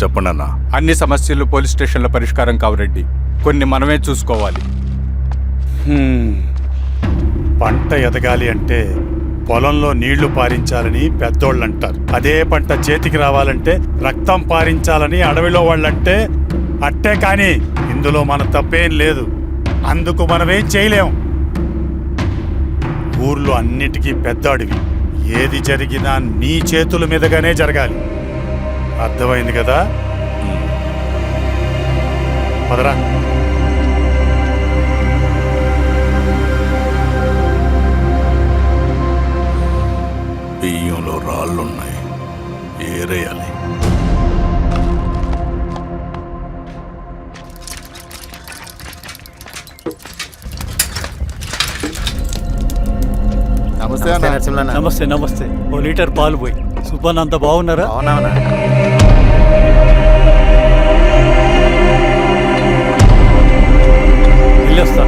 చెప్పండి అన్న. అన్ని సమస్యలు పోలీస్ స్టేషన్ల పరిష్కారం కావరెడ్డి, కొన్ని మనమే చూసుకోవాలి. పంట ఎదగాలి అంటే పొలంలో నీళ్లు పారించాలని పెద్దోళ్ళు అంటారు. అదే పంట చేతికి రావాలంటే రక్తం పారించాలని అడవిలో వాళ్ళంటే అట్టే. కానీ ఇందులో మన తప్పేం లేదు. అందుకు మనమేం చేయలేం. ఊర్లో అన్నిటికీ పెద్ద అడవి. ఏది జరిగినా నీ చేతుల మీదగానే జరగాలి. అర్థమైంది కదా? పదరా. బియ్యంలో రాళ్ళున్నాయి, ఏరేయాలి. నమస్తే. నమస్తే. ఓ లీటర్ పాలు పోయి. సుబ్బన్, అంత బాగున్నారా? వెళ్ళొస్తా.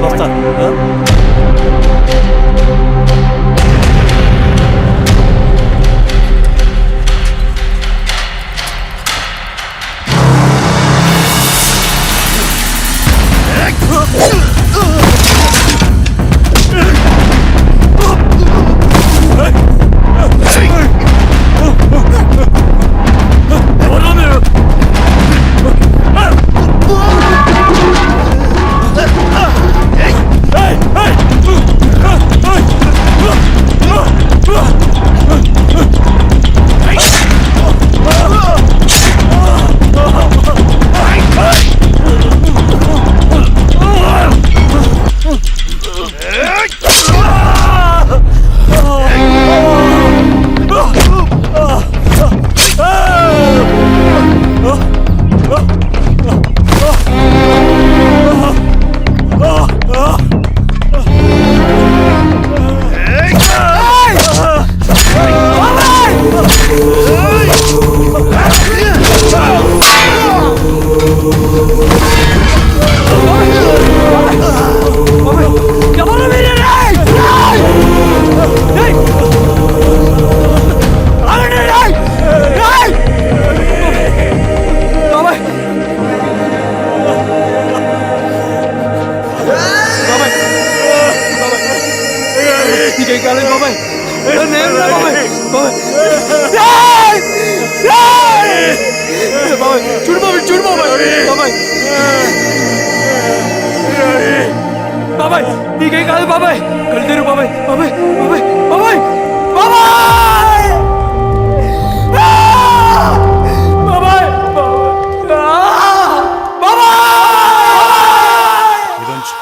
వస్తా. చూడు బాబాయ్, చూడు బాబాయ్, బాబాయ్, బాబాయ్, నీకేం కాదు బాబాయ్, కళ్ళు తెరు బాబాయ్, బాబాయ్, బాబాయ్, బాబాయ్, బాబాయ్, బాబాయ్, ఇదొంచు.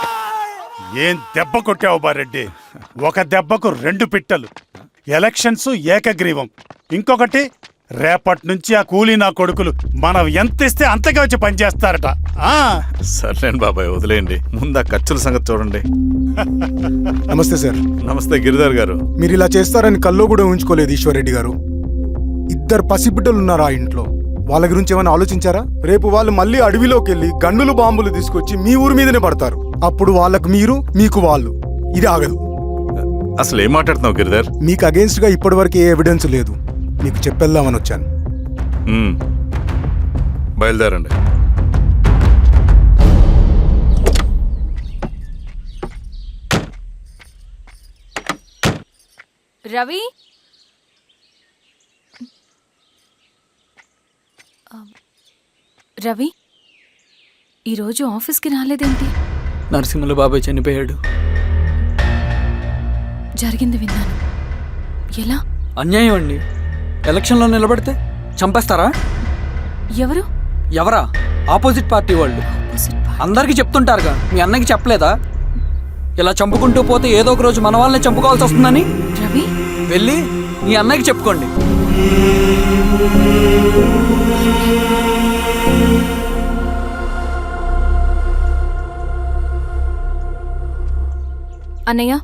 ఏం దెబ్బ కొట్టావు బారెడ్డి? ఒక దెబ్బకు 2 పిట్టలు. ఎలక్షన్స్ ఏకగ్రీవం. ఇంకొకటి, రేపటి నుంచి ఆ కూలీ నా కొడుకులు మనం ఎంత ఇస్తే అంతగా వచ్చి పనిచేస్తారట. సర్లేండి బాబాయ్, వదిలేయండి. ముందు ఆ ఖర్చుల సంగతి చూడండి. నమస్తే సార్. నమస్తే గిరిధర్ గారు. మీరు ఇలా చేస్తారని కల్లో కూడా ఉంచుకోలేదు ఈశ్వర్రెడ్డి గారు. 2 పసిబిడ్డలు ఉన్నారు ఆ ఇంట్లో. వాళ్ళ గురించి ఏమైనా ఆలోచించారా? రేపు వాళ్ళు మళ్ళీ అడవిలోకి వెళ్ళి గన్నులు బాంబులు తీసుకొచ్చి మీ ఊరి మీదనే పడతారు. అప్పుడు వాళ్ళకు మీరు, మీకు వాళ్ళు. ఇది ఆగదు. అసలు ఏం మాట్లాడుతున్నావు గిరిధర్? మీకు అగేన్స్ట్ గా ఇప్పటివరకు ఏ ఎవిడెన్స్ లేదు. మీకు చెప్పేద్దామని వచ్చాను. బయలుదేరండి. రవి, రవి, ఈరోజు ఆఫీస్కి రాలేదేంటి? నరసింహుల బాబాయ్ చనిపోయాడు. జరిగింది విన్నాను. ఎలా? అన్యాయం అండి. ఎలక్షన్లో నిలబడితే చంపేస్తారా? ఎవరు? ఎవరా? ఆపోజిట్ పార్టీ వాళ్ళు. అందరికీ చెప్తుంటారుగా, మీ అన్నకి చెప్పలేదా? ఇలా చంపుకుంటూ పోతే ఏదో ఒక రోజు మన వాళ్ళని చంపుకోవాల్సి వస్తుందని. రవి, వెళ్ళి మీ అన్నకి చెప్పుకోండి. అన్నయ్య,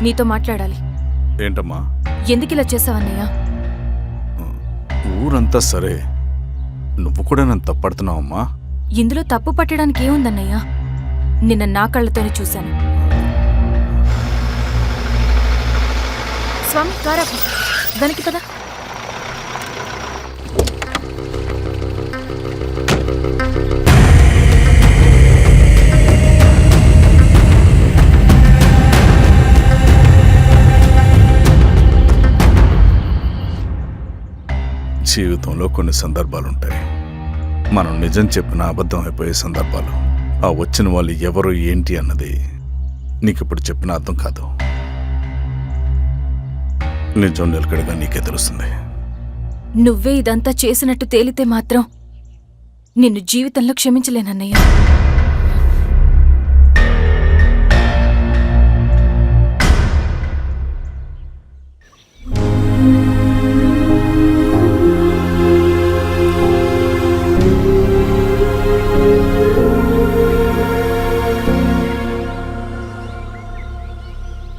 నీతో మాట్లాడాలి. ఏంటమ్మా? ఎందుకు ఇలా చేసావన్నయ్య? ఊరంతా సరే, నువ్వు కూడా నన్ను తప్పడుతున్నావమ్మా. ఇందులో తప్పు పట్టడానికి ఏముందన్నయ్య? నిన్న నా కళ్ళతోనే చూశాను. స్వామి, కారాపు దానికి పద. జీవితంలో కొన్ని సందర్భాలుంటాయి. మనం నిజం చెప్పిన అబద్ధం అయిపోయే సందర్భాలు. ఆ వచ్చిన వాళ్ళు ఎవరు ఏంటి అన్నది నీకిప్పుడు చెప్పిన అర్థం కాదు. నిజం నిలకడగా నీకే తెలుస్తుంది. నువ్వే ఇదంతా చేసినట్టు తేలితే మాత్రం నిన్ను జీవితంలో క్షమించలేనన్నయ్య.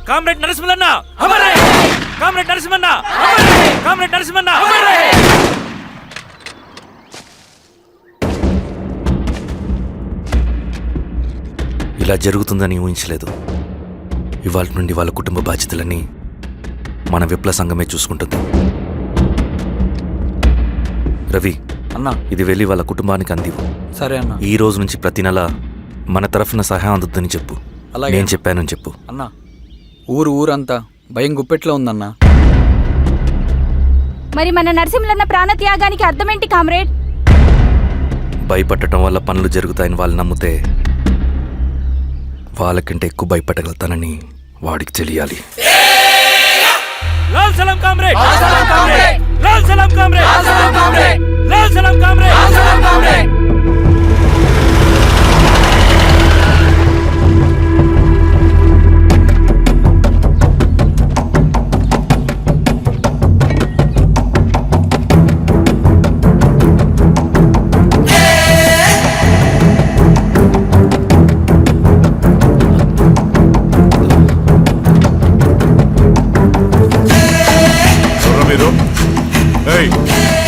Comrade Narasimhanna, comrade Narasimhanna, comrade Narasimhanna. ఇలా జరుగుతుందని ఊహించలేదు. ఇవాళ నుండి వాళ్ళ కుటుంబ బాధ్యతలన్నీ మన విప్లవ సంఘమే చూసుకుంటుంది. రవి అన్నా, ఇది వెళ్ళి వాళ్ళ కుటుంబానికి అందివు. సరే అన్న. ఈ రోజు నుంచి ప్రతి నెల మన తరఫున సహాయం అందుతుందని చెప్పు. అలాగే. నేను చెప్పానని చెప్పు. అన్నా, ఊరంతా భయం గుప్పెట్లో ఉందన్నా. మరి మన నరసింహులన్న ప్రాణత్యాగానికి అర్థమేంటి కామ్రేడ్? భయపడటం వల్ల పనులు జరుగుతాయని వాళ్ళు నమ్మితే వాళ్ళకంటే ఎక్కువ భయపడగలుగుతానని వాడికి తెలియాలి. లాల్ సలాం కామ్రేడ్, లాల్ సలాం కామ్రేడ్, లాల్ సలాం కామ్రేడ్, లాల్ సలాం కామ్రేడ్, లాల్ సలాం కామ్రేడ్, లాల్ సలాం కామ్రేడ్.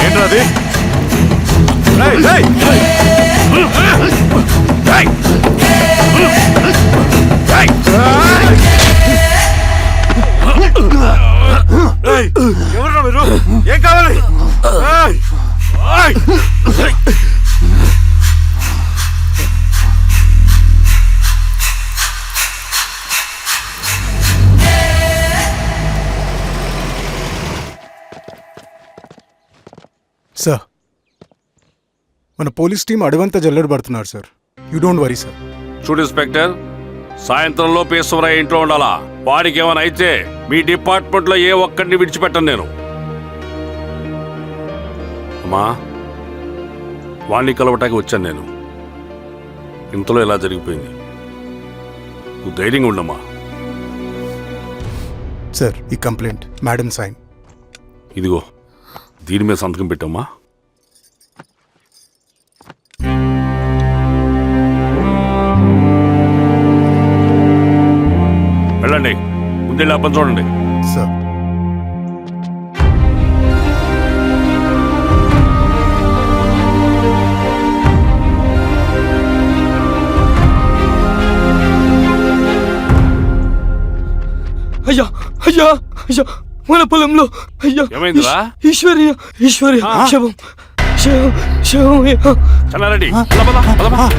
ఏంట్రాది? ఎవరు మీరు? ఏం కావాలి? సార్ మన పోలీస్ టీం అడవంతా జల్లెడ పడుతున్నారు sir. You don't worry sir. చూడు ఇన్స్పెక్టర్, సాయంత్రంలో పేశ్వరయ్య ఇంట్లో ఉండాలా. వాడికి ఏమైనా అయితే మీ డిపార్ట్మెంట్లో ఏ ఒక్కడిని విడిచిపెట్టను నేను. అమ్మా, వాణ్ణి కలవటానికి వచ్చాను నేను. ఇంతలో ఇలా జరిగిపోయింది. నువ్వు ధైర్యంగా ఉండమ్మా. సార్ ఈ కంప్లైంట్ మేడం సైన్. ఇదిగో దీని మీద సంతకం పెట్టమ్మా. వెళ్ళండి, ముందెళ్ళి అప్పని చూడండి. సార్ అయ్యా అయ్యా అయ్యా, మన పొలంలో అయ్యా ఏమైందిరా? ఈశ్వర్య ఈశ్వర్య శవం శవం శవం. చల్లారెడ్డి, పద, పద, పద, పద.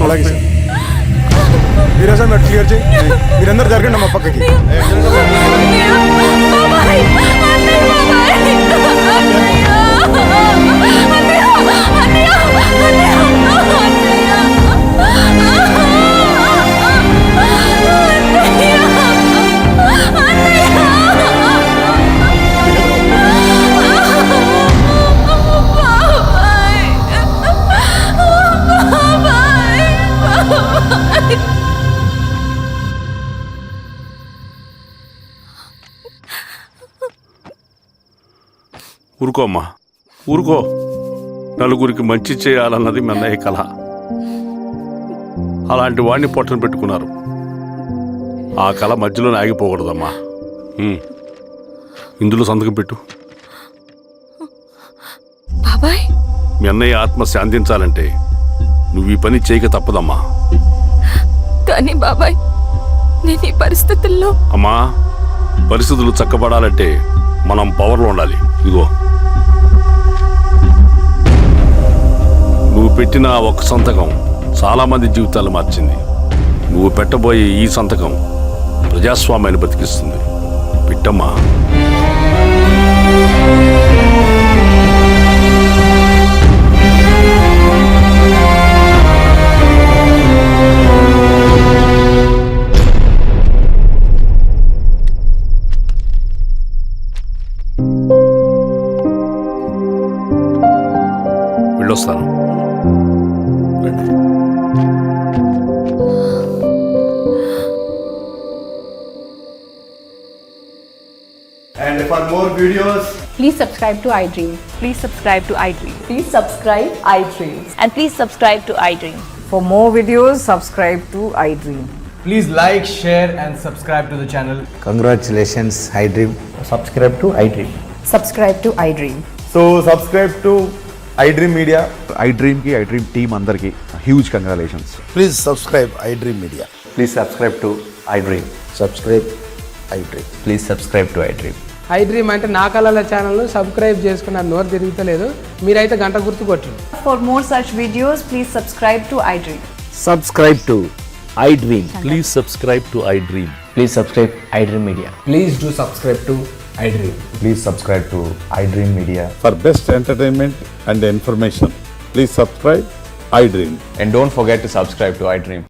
అలాగే సార్. మీరేసా మీరు క్లియర్ చేయి. మీరందరూ జరగండి మా పక్కకి. ఊరుకో అమ్మా, ఊరుకో. నలుగురికి మంచి చేయాలన్నది మీ అన్నయ్య కళ. అలాంటి వాడిని పొట్టన పెట్టుకున్నారు. ఆ కళ మధ్యలోనే ఆగిపోకూడదమ్మా. ఇందులో సంతకం పెట్టు. బాబాయ్, మీ అన్నయ్య ఆత్మ శాంతించాలంటే నువ్వు ఈ పని చేయక తప్పదమ్మా. కానీ బాబాయ్, నేను ఈ పరిస్థితుల్లో. అమ్మా, పరిస్థితులు చక్కబడాలంటే మనం పవర్లో ఉండాలి. ఇదిగో నువ్వు పెట్టిన ఆ ఒక్క సంతకం చాలా మంది జీవితాలు మార్చింది. నువ్వు పెట్టబోయే ఈ సంతకం ప్రజాస్వామ్యాన్ని బతికిస్తుంది. పెట్టమ్మా. వెళ్ళొస్తాను. And for more videos, Please subscribe to iDream. Please subscribe to iDream. Please subscribe iDream. And please subscribe to iDream. For more videos, subscribe to iDream. please like, share and subscribe to the channel. Congratulations, iDream. Subscribe to iDream. Subscribe to iDream. So subscribe to iDream Media. iDream ki iDream team andarki huge congratulations. Please subscribe iDream media. Please subscribe to iDream. Subscribe iDream. Please subscribe to iDream. iDream అంటే నా కళల ఛానల్ను subscribe చేసుకున్న నోరు తిరుగుతలేదు. మీరైతే గంట గుర్తు కొట్టండి. For more such videos, please subscribe to iDream. Subscribe to I dream. Please subscribe to I dream. Please subscribe I dream media. Please do subscribe to I dream. Please subscribe to iDream Media. For best entertainment and information please subscribe I dream. And don't forget to subscribe to iDream.